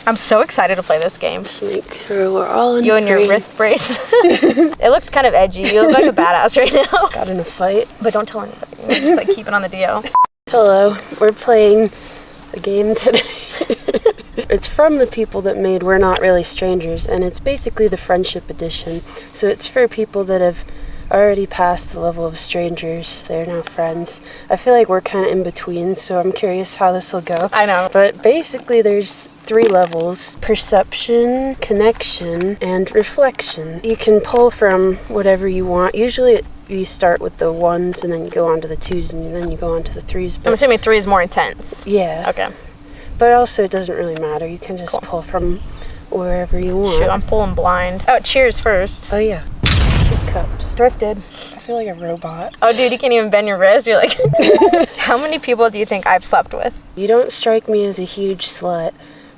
I'm so excited to play this game. Just make sure we're all in You and your wrist brace. It looks kind of edgy. You look like a badass right now. Got in a fight. But don't tell anybody. You just like keep it on the DL. Hello, we're playing a game today. It's from the people that made We're Not Really Strangers, and it's basically the friendship edition. So it's for people that have already passed the level of strangers. They're now friends. I feel like we're kind of in between, so I'm curious how this will go. I know. But basically there's 3 levels: perception, connection, and reflection. You can pull from whatever you want. Usually you start with the 1s and then you go on to the 2s and then you go on to the 3s. I'm assuming 3 is more intense. Yeah. Okay. But also it doesn't really matter. You can just pull from wherever you want. Shoot, I'm pulling blind. Oh, cheers first. Oh yeah. Cute cups. Thrifted. I feel like a robot. Oh, dude, you can't even bend your wrist. You're like, how many people do you think I've slept with? You don't strike me as a huge slut,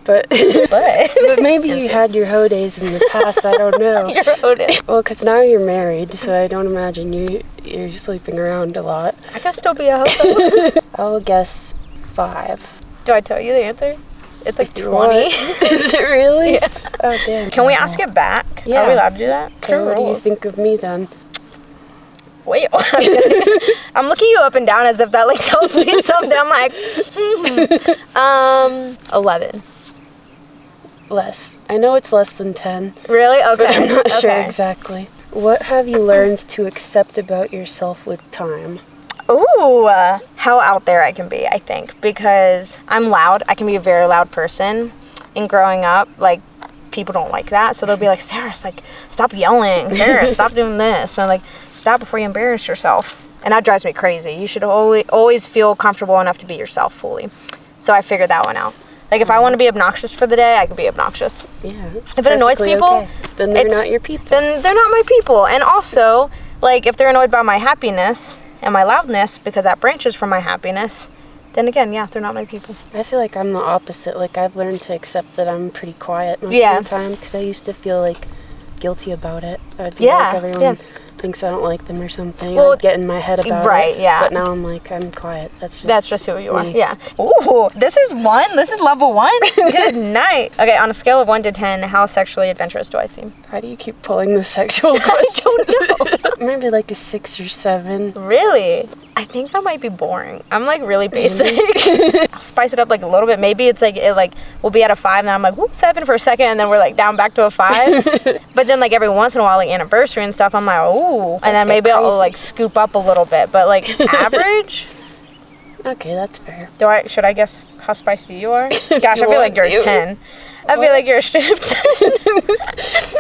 but But maybe you had your hoe days in the past. I don't know. you're Otis. Well, because now you're married, so I don't imagine you're sleeping around a lot. I could still be a host. I'll guess 5. Do I tell you the answer? It's like 20. What? Is it really? Yeah. Oh, damn. Can we ask it back? Yeah. Are we allowed to do that? Okay, what do you think of me then? Wait, I'm looking you up and down as if that like tells me something. I'm like, 11. Less. I know it's less than 10. Really? Okay. But I'm not sure Okay. exactly. What have you learned to accept about yourself with time? Ooh, how out there I can be, I think, because I'm loud. I can be a very loud person. And growing up, like, people don't like that. So they'll be like, Sarah, like, stop yelling. Sarah, stop doing this. And like, stop before you embarrass yourself. And that drives me crazy. You should always feel comfortable enough to be yourself fully. So I figured that one out. Like, if I want to be obnoxious for the day, I can be obnoxious. Yeah. If it annoys people, okay. Then they're not your people. Then they're not my people. And also, like, if they're annoyed by my happiness and my loudness, because that branches from my happiness, then again, yeah, they're not my people. I feel like I'm the opposite. Like, I've learned to accept that I'm pretty quiet most of the time, because I used to feel, like, guilty about it. I'd be like, everyone thinks I don't like them or something. Well, I'd get in my head about it. Right, yeah. But now I'm like, I'm quiet. That's just who you are. me. Yeah. Ooh, this is 1? This is level 1? Good night. Okay, on a scale of 1 to 10, how sexually adventurous do I seem? Why do you keep pulling the sexual questions? I don't know. Maybe like a 6 or 7. Really? I think that might be boring. I'm like really basic. I'll spice it up like a little bit. Maybe it's like we'll be at a 5 and then I'm like, whoop, 7 for a second, and then we're like down back to a 5. But then like every once in a while, like anniversary and stuff, I'm like, ooh. And then maybe I'll like scoop up a little bit. But like average? Okay, that's fair. Should I guess how spicy you are? Gosh, I feel like you're a 10. I feel like you're a straight up 10.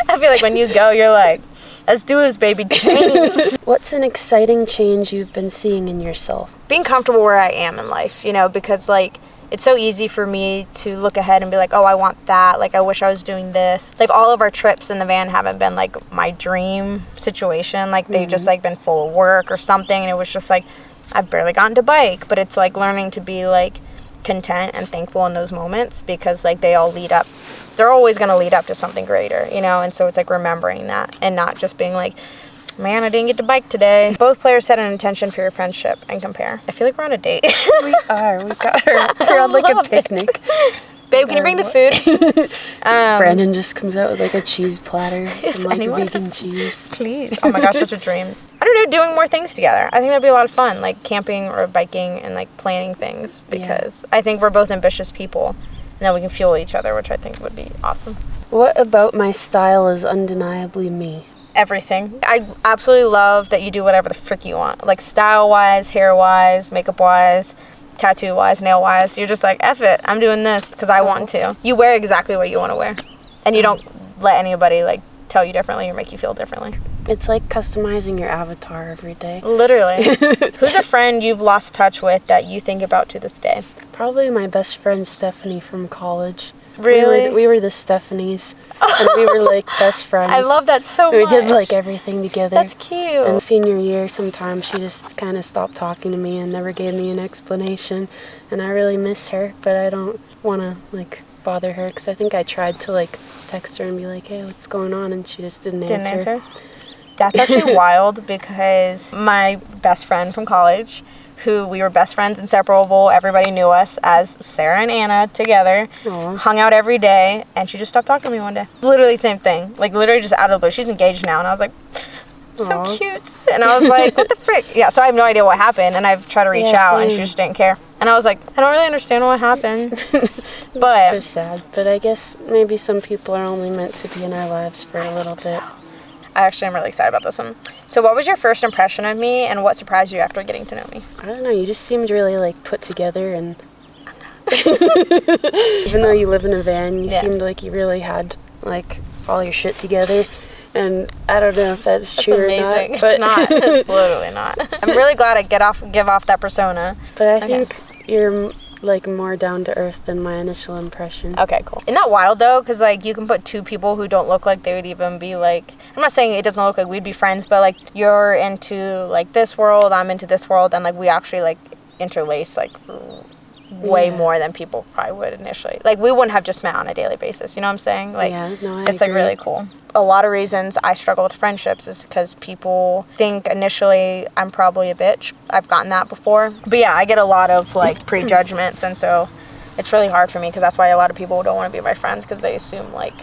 I feel like when you go, you're like, let's do this, baby. Change. What's an exciting change you've been seeing in yourself? Being comfortable where I am in life, you know, because like it's so easy for me to look ahead and be like, oh, I want that. Like, I wish I was doing this. Like, all of our trips in the van haven't been like my dream situation. Like, they've just like been full of work or something. And it was just like, I've barely gotten to bike, but it's like learning to be like content and thankful in those moments, because like they all lead up. They're always going to lead up to something greater, you know? And so it's like remembering that and not just being like, man, I didn't get to bike today. Both players set an intention for your friendship and compare. I feel like we're on a date. We are. We're on like a picnic. Babe, can you bring the food? Brandon just comes out with like a cheese platter. Yes, some like anyone? vegan cheese. Please. Oh my gosh, such a dream. I don't know, doing more things together. I think that'd be a lot of fun, like camping or biking and like planning things, because I think we're both ambitious people. And then we can fuel each other, which I think would be awesome. What about my style is undeniably me? Everything. I absolutely love that you do whatever the frick you want. Like style-wise, hair-wise, makeup-wise, tattoo-wise, nail-wise. You're just like, F it, I'm doing this because I want to. You wear exactly what you want to wear. And you don't let anybody like tell you differently or make you feel differently. It's like customizing your avatar every day. Literally. Who's a friend you've lost touch with that you think about to this day? Probably my best friend Stephanie from college. Really? We were the Stephanies, and we were like best friends. I love that so We much. did like everything together. That's cute. And senior year, sometimes she just kind of stopped talking to me and never gave me an explanation. And I really miss her, but I don't want to like bother her, because I think I tried to like text her and be like, hey, what's going on? And she just didn't answer. That's actually wild, because my best friend from college, who we were best friends, inseparable. Everybody knew us as Sarah and Anna together. Aww. Hung out every day, and she just stopped talking to me one day. Literally same thing. Like, literally just out of the blue. She's engaged now, and I was like, so Aww. cute. And I was like, what the frick? Yeah, so I have no idea what happened, and I've tried to reach out, and she just didn't care. And I was like, I don't really understand what happened. But so sad. But I guess maybe some people are only meant to be in our lives for a little bit. So, I actually am really excited about this one. So what was your first impression of me, and what surprised you after getting to know me? I don't know, you just seemed really, like, put together, and even though you live in a van, you seemed like you really had, like, all your shit together. And I don't know if that's true amazing. or not. But it's not. It's literally not. I'm really glad I give off that persona. But I think you're, like, more down to earth than my initial impression. Okay, cool. Isn't that wild, though? Because, like, you can put two people who don't look like they would even be, like... I'm not saying it doesn't look like we'd be friends, but, like, you're into, like, this world, I'm into this world, and, like, we actually, like, interlace, like, way more than people probably would initially. Like, we wouldn't have just met on a daily basis, you know what I'm saying? Like, it's, like, really cool. A lot of reasons I struggle with friendships is because people think initially I'm probably a bitch. I've gotten that before. But, yeah, I get a lot of, like, prejudgments, and so it's really hard for me because that's why a lot of people don't want to be my friends because they assume, like,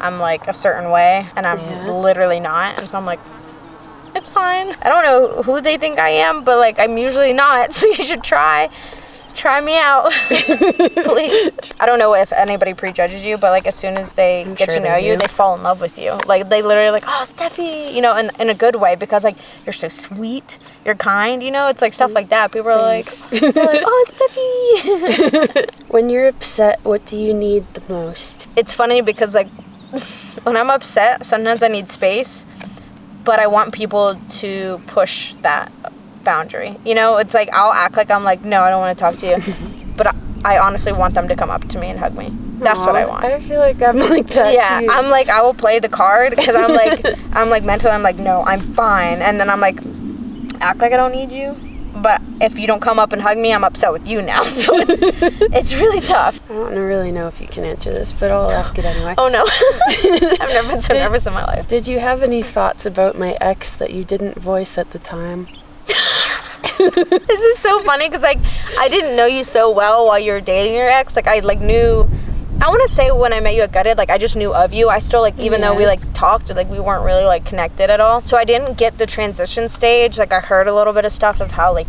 I'm, like, a certain way, and I'm literally not. And so I'm like, it's fine. I don't know who they think I am, but, like, I'm usually not, so you should try me out. Please. I don't know if anybody prejudges you, but, like, as soon as they get to know you, they fall in love with you. Like, they literally like, oh, Steffi, you know, in a good way, because, like, you're so sweet, you're kind, you know? It's, like, stuff like that. People are like, oh, Steffi. When you're upset, what do you need the most? It's funny because, like, when I'm upset, sometimes I need space, but I want people to push that boundary. You know, it's like I'll act like I'm like, no, I don't want to talk to you, but I honestly want them to come up to me and hug me. That's what I want. I feel like I'm like that too. I'm like, I will play the card because I'm like mentally, I'm like, no, I'm fine, and then I'm like, act like I don't need you. But if you don't come up and hug me, I'm upset with you now. So it's really tough. I don't really know if you can answer this, but I'll ask it anyway. Oh, no. I've never been so nervous in my life. Did you have any thoughts about my ex that you didn't voice at the time? This is so funny because, like, I didn't know you so well while you were dating your ex. Like, I, like, knew... I want to say when I met you at Gutted, like, I just knew of you. I still, like, even though we, like, talked, like, we weren't really, like, connected at all. So I didn't get the transition stage. Like, I heard a little bit of stuff of how, like,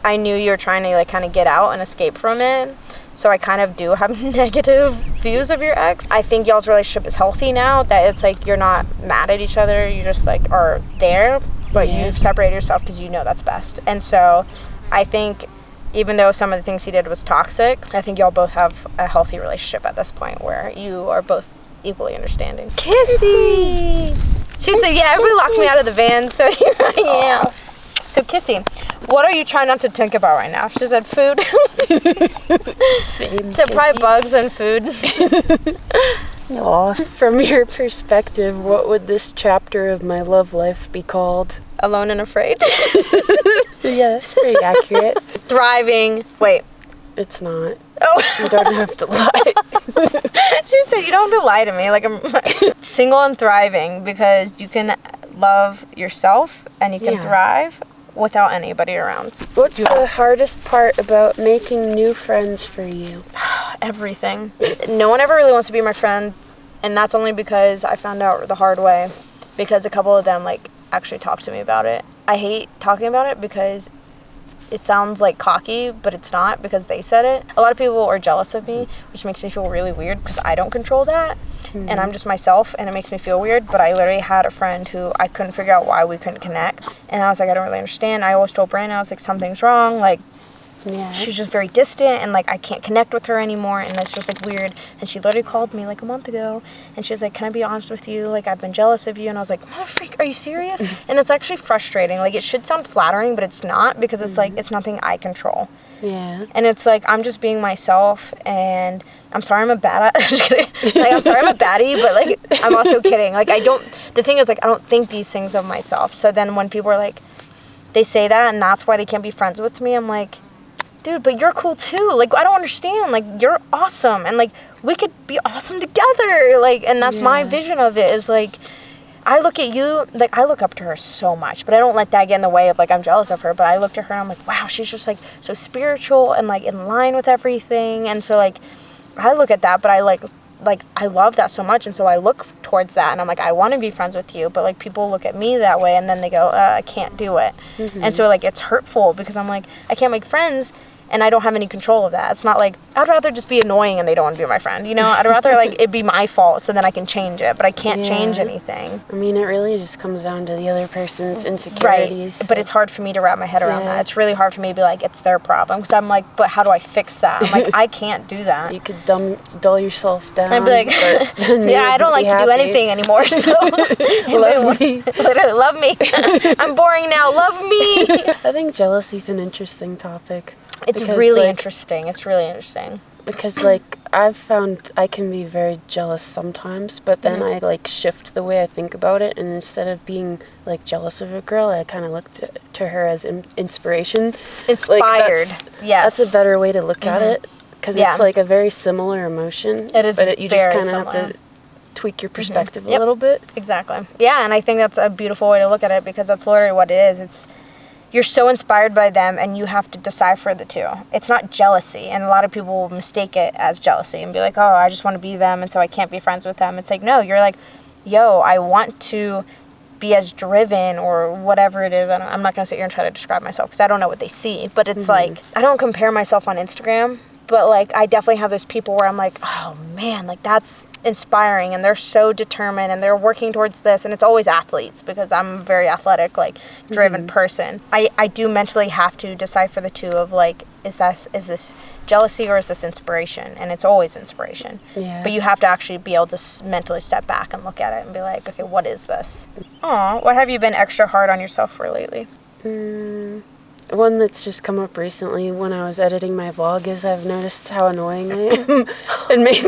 I knew you were trying to, like, kind of get out and escape from it. So I kind of do have negative views of your ex. I think y'all's relationship is healthy now, that it's, like, you're not mad at each other. You just, like, are there, but you've separated yourself because you know that's best. And so I think... even though some of the things he did was toxic, I think y'all both have a healthy relationship at this point where you are both equally understanding. Kissy! She said, yeah, everybody locked me out of the van, so here I am. So, Kissy, what are you trying not to think about right now? She said food. Same. So, probably bugs and food. Aw. From your perspective, what would this chapter of my love life be called? Alone and afraid. Yeah, that's pretty accurate. Thriving. Wait. It's not. Oh. You don't have to lie. She said you don't have to lie to me. Like, I'm single and thriving because you can love yourself and you can thrive without anybody around. What's the hardest part about making new friends for you? Everything. No one ever really wants to be my friend, and that's only because I found out the hard way, because a couple of them, like, actually talked to me about it. I hate talking about it because it sounds like cocky, but it's not, because they said it. A lot of people are jealous of me, which makes me feel really weird because I don't control that. And I'm just myself, and it makes me feel weird. But I literally had a friend who I couldn't figure out why we couldn't connect. And I was like, I don't really understand. I always told Brandon, I was like, something's wrong. Like, she's just very distant, and, like, I can't connect with her anymore, and it's just, like, weird. And she literally called me, like, a month ago, and she was like, can I be honest with you? Like, I've been jealous of you. And I was like, oh, freak, are you serious? And it's actually frustrating. Like, it should sound flattering, but it's not, because it's, like, it's nothing I control. Yeah. And it's, like, I'm just being myself, and I'm sorry I'm a bad... just kidding. Like, I'm sorry I'm a baddie, but, like, I'm also kidding. Like, the thing is, like, I don't think these things of myself. So then when people are, like, they say that, and that's why they can't be friends with me, I'm like... dude, but you're cool too. Like, I don't understand. Like, you're awesome. And, like, we could be awesome together. Like, and that's my vision of it, is, like, I look at you, like, I look up to her so much, but I don't let that get in the way of, like, I'm jealous of her, but I look to her and I'm like, wow, she's just, like, so spiritual and, like, in line with everything, and so, like, I look at that, but I, like, I love that so much, and so I look towards that, and I'm like, I want to be friends with you, but, like, people look at me that way, and then they go, I can't do it, and so, like, it's hurtful, because I'm like, I can't make friends, and I don't have any control of that. It's not like, I'd rather just be annoying and they don't want to be my friend, you know? I'd rather, like, it be my fault so then I can change it, but I can't change anything. I mean, it really just comes down to the other person's insecurities. Right, but it's hard for me to wrap my head around that. It's really hard for me to be like, it's their problem, because I'm like, but how do I fix that? I'm like, I can't do that. You could dull yourself down. I'd be like, yeah, I don't like to do anything anymore, so love me. Literally, love me. I'm boring now, love me. I think jealousy's an interesting topic. It's really interesting. It's really interesting. Because, like, I've found I can be very jealous sometimes, but then I, like, shift the way I think about it, and instead of being, like, jealous of a girl, I kind of look to her as inspiration. Inspired, like, yes. That's a better way to look at it, because it's, like, a very similar emotion. It is but you just kind similar. of have to tweak your perspective a little bit. Exactly. Yeah, and I think that's a beautiful way to look at it, because that's literally what it is. You're so inspired by them, and you have to decipher the two. It's not jealousy, and a lot of people will mistake it as jealousy and be like, oh, I just want to be them, and so I can't be friends with them. It's like, no, you're like, yo, I want to be as driven or whatever it is. I'm not going to sit here and try to describe myself because I don't know what they see, but it's like, I don't compare myself on Instagram, but, like, I definitely have those people where I'm like, oh, man, like, that's inspiring, and they're so determined, and they're working towards this, and it's always athletes, because I'm a very athletic, like, driven person. I do mentally have to decipher the two of, like, is this jealousy or is this inspiration? And it's always inspiration. Yeah. But you have to actually be able to mentally step back and look at it and be like, okay, what is this? Aw, what have you been extra hard on yourself for lately? One that's just come up recently when I was editing my vlog is I've noticed how annoying I am. And maybe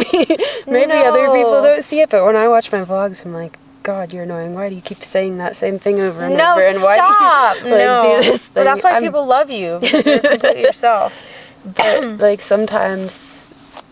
other people don't see it, but when I watch my vlogs, I'm like, God, you're annoying. Why do you keep saying that same thing over and over? And why do you do this thing? But that's why people love you, because you're completely yourself. But, like, sometimes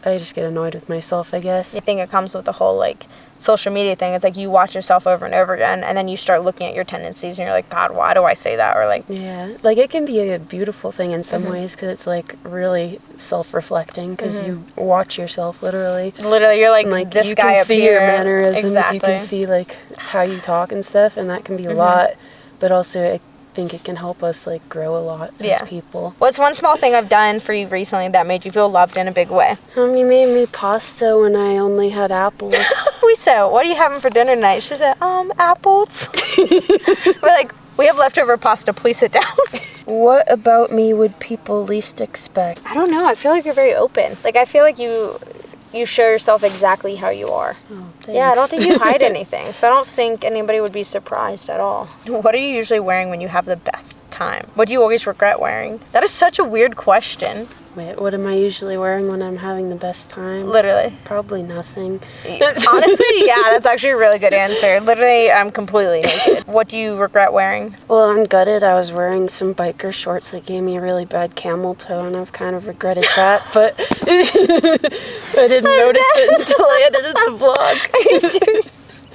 I just get annoyed with myself, I guess. I think it comes with the whole, like, social media thing. It's like you watch yourself over and over again, and then you start looking at your tendencies, and you're like, God, why do I say that? Or, like... Yeah. Like, it can be a beautiful thing in some ways, because it's, like, really self-reflecting, because you watch yourself, literally. Literally, you're like this guy up here. You can see your mannerisms, exactly. You can see, like, how you talk and stuff, and that can be a lot, but also I think it can help us, like, grow a lot as people. What's one small thing I've done for you recently that made you feel loved in a big way? You made me pasta when I only had apples. We said, what are you having for dinner tonight? She said, apples. We're like, we have leftover pasta, please sit down. What about me would people least expect? I don't know, I feel like you're very open. Like, I feel like you show yourself exactly how you are. Oh, thanks. Yeah, I don't think you hide anything, so I don't think anybody would be surprised at all. What are you usually wearing when you have the best time? What do you always regret wearing? That is such a weird question. Wait, what am I usually wearing when I'm having the best time? Literally. Probably nothing. Honestly, yeah, that's actually a really good answer. Literally, I'm completely naked. What do you regret wearing? Well, I'm gutted. I was wearing some biker shorts that gave me a really bad camel toe, and I've kind of regretted that, but I didn't notice it until I edited the vlog. Are you serious?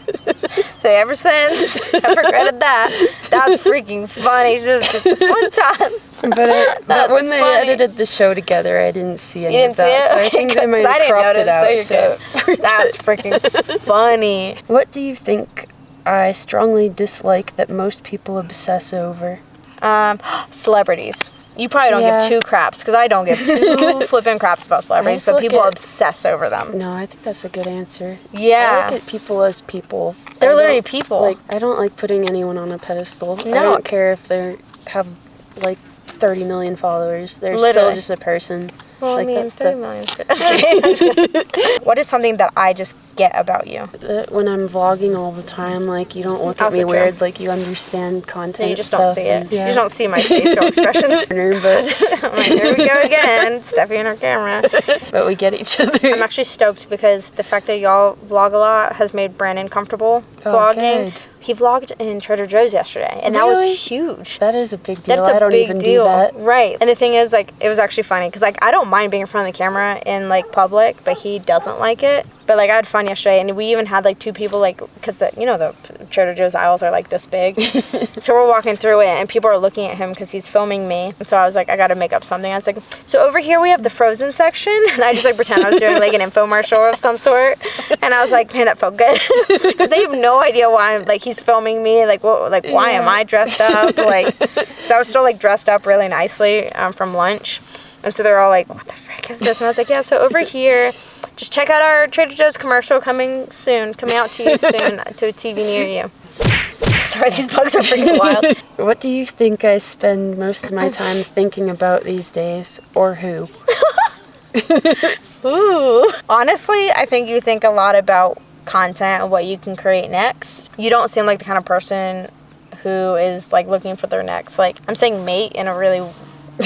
So ever since, I've regretted that. That's freaking funny. Just this one time. But when they edited the show together, I didn't see any of that. So I think they might have cropped it out. So that's freaking funny. What do you think I strongly dislike that most people obsess over? Celebrities. You probably don't give two craps, because I don't give two flipping craps about celebrities, but people obsess over them. No, I think that's a good answer. Yeah. I look at people as people. They're literally people. Like, I don't like putting anyone on a pedestal. No. I don't care if they have, like, 30 million followers. They're still just a person. Well, like, I mean, 30 million is good. What is something that I just get about you? When I'm vlogging all the time, like, you don't look at me weird, like, you understand content. No, you just don't see it. You just don't see my facial expressions. But I'm like, here we go again, Steffi and her camera. But we get each other. I'm actually stoked because the fact that y'all vlog a lot has made Brandon comfortable vlogging. Good. He vlogged in Trader Joe's yesterday, and that Really? was huge. That is a big deal. That's a I don't big even deal. do that. Right. And the thing is, like, it was actually funny because, like, I don't mind being in front of the camera in, like, public, but he doesn't like it. But, like, I had fun yesterday, and we even had, like, 2 people, like, because, you know, the Trader Joe's aisles are, like, this big. So we're walking through it, and people are looking at him because he's filming me. And so I was like, I got to make up something. I was like, so over here we have the Frozen section. And I just, like, pretend I was doing, like, an infomercial of some sort. And I was like, man, that felt good. Because they have no idea why I'm, like, he's filming me. Like, what, like, why am I dressed up? Like, because I was still, like, dressed up really nicely from lunch. And so they're all like, what the frick is this? And I was like, yeah, so over here, just check out our Trader Joe's commercial coming out to you soon, to a TV near you. Sorry, these bugs are freaking wild. What do you think I spend most of my time thinking about these days, or who? Ooh. Honestly, I think you think a lot about content and what you can create next. You don't seem like the kind of person who is, like, looking for their next, like, I'm saying mate in a really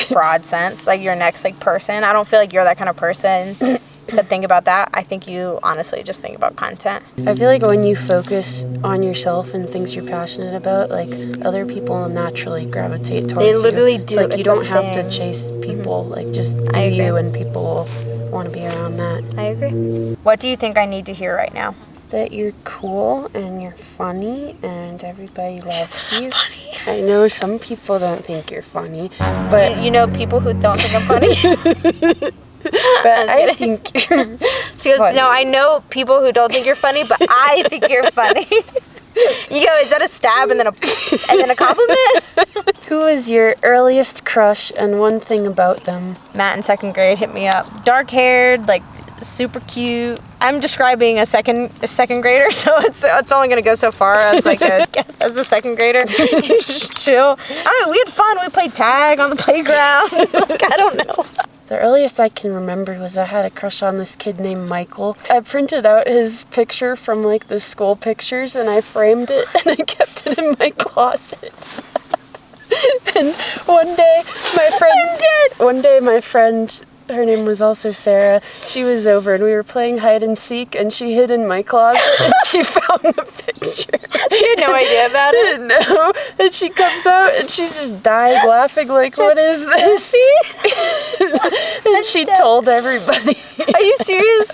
broad sense, like, your next, like, person. I don't feel like you're that kind of person to think about that. I think you honestly just think about content. I feel like when you focus on yourself and things you're passionate about, like, other people naturally gravitate towards you. They literally do. It's like you It's don't a have thing. to chase people. Like, just do I agree. you, and people will want to be around that. I agree. What do you think I need to hear right now? That you're cool and you're funny and everybody loves you. Funny. I know some people don't think you're funny, but You know people who don't think I'm funny? but I think you're She goes, funny. no, I know people who don't think you're funny, but I think you're funny. You go, is that a stab and then a compliment? Who is your earliest crush and one thing about them? Matt in 2nd grade hit me up. Dark haired, like super cute. I'm describing a second grader, so it's only gonna go so far as like a guess as a 2nd grader. Just chill. I don't know, we had fun. We played tag on the playground. Like, I don't know. The earliest I can remember was I had a crush on this kid named Michael. I printed out his picture from like the school pictures and I framed it and I kept it in my closet. And one day my friend, her name was also Sarah, she was over and we were playing hide and seek and she hid in my closet and she found the picture. She had no idea about it. No, and she comes out and she just died laughing like, what is this? And she told everybody. Are you serious?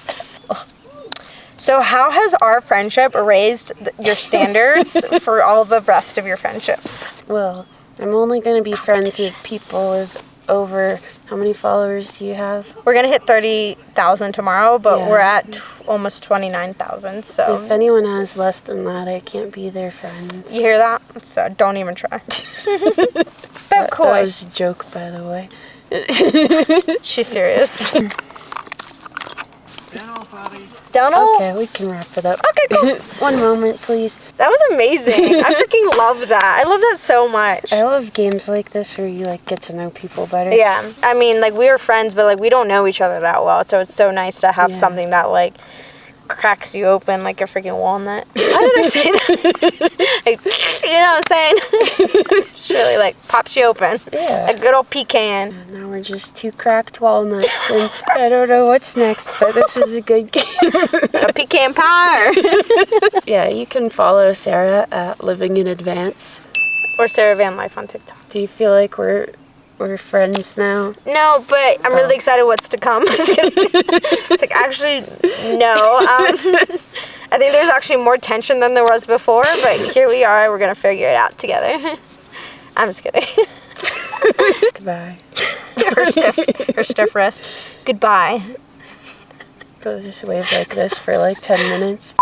So how has our friendship raised your standards for all the rest of your friendships? Well, I'm only going to be friends with people with over, how many followers do you have? We're going to hit 30,000 tomorrow, but Yeah. we're at almost 29,000, so... If anyone has less than that, I can't be their friends. You hear that? So don't even try. But cool. That was a joke, by the way. She's serious. Donald? Okay, we can wrap it up. Okay, cool. One moment, please. That was amazing. I freaking love that. I love that so much. I love games like this where you like get to know people better. Yeah. I mean, like, we were friends, but, like, we don't know each other that well, so it's so nice to have Yeah. something that, like, cracks you open like a freaking walnut. How did I say that? Like, you know what I'm saying? Just really, like, pops you open. Yeah. A good old pecan. Now we're just 2 cracked walnuts, and I don't know what's next, but this was a good game. A pecan pie. Yeah, you can follow Sarah at Living in Advance. Or Sarah Van Life on TikTok. Do you feel like we're friends now? No, but I'm really excited what's to come. Just kidding. It's like, actually, no. I think there's actually more tension than there was before, but here we are. We're going to figure it out together. I'm just kidding. Goodbye. Her stiff wrist. Goodbye. Go just wave like this for like 10 minutes.